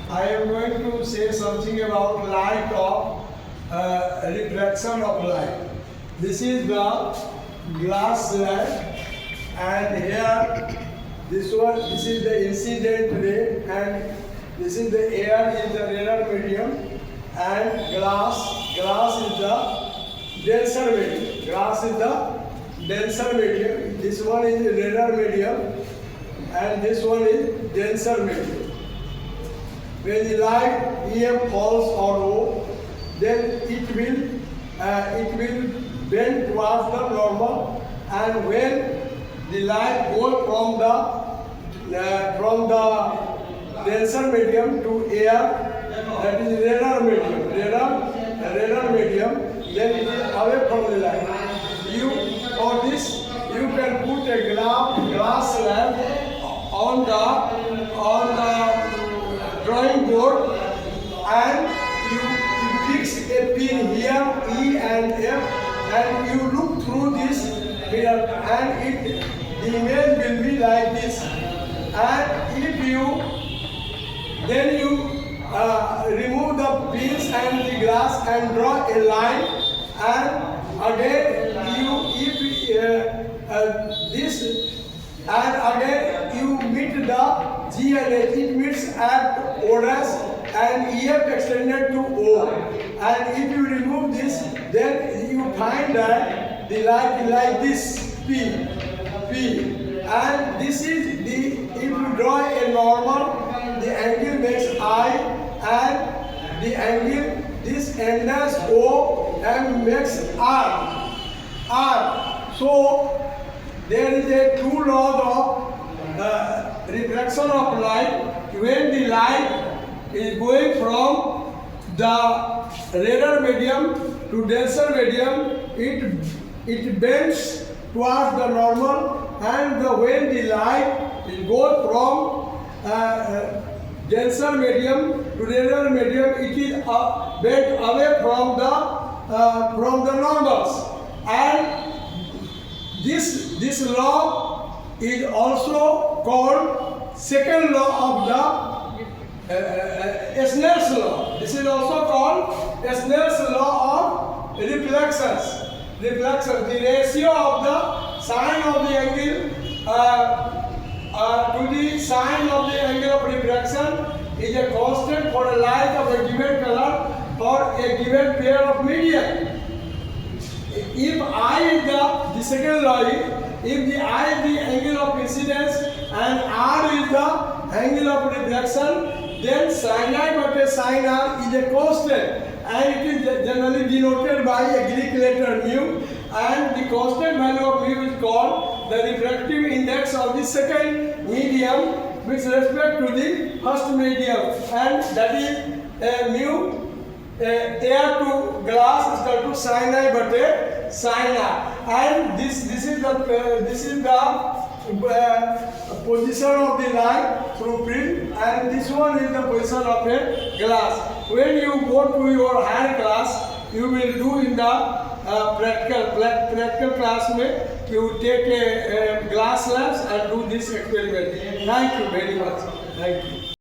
I am going to say something about light of refraction of light. This is the glass slab, and here this is the incident ray, and this is the air in the radar medium, and glass is the denser medium. Glass is the denser medium. This one is radar medium, and this one is denser medium. When the light EM falls on O, then it will bend towards the normal, and when the light goes from the denser medium to air, that is radar medium, then it is away from the light. For this you can put a glass slab on the drawing board, and you fix a pin here, E and F, and you look through this mirror, and the image will be like this. And if you remove the pins and the glass and draw a line, and again you meet the G and H. It meets at O dash and EF extended to O. And if you remove this, then you find that the light is like this, P. And this is if you draw a normal, the angle makes I, and the angle, this N dash O, and makes R. So there is a two laws of refraction of light. When the light is going from the radar medium to denser medium, it bends towards the normal, and when the light goes from denser medium to radar medium, it is bent away from the normals. And this law is also called second law of the Snell's law. This is also called Snell's law of reflections. The ratio of the sine of the angle to the sine of the angle of refraction is a constant for a light of a given color or a given pair of medium. If I is the second law is, if the I is the angle of incidence and R is the angle of reflection, then sin I by sin R is a constant, and it is generally denoted by a Greek letter mu, and the constant value of mu is called the refractive index of the second medium with respect to the first medium, and that is mu air to glass is equal to sin I by sin R, and this is the position of the light through prism, and this one is the position of a glass. When you go to your higher class, you will do in the practical class में you take a glass lens and do this experiment. Thank you very much. Thank you.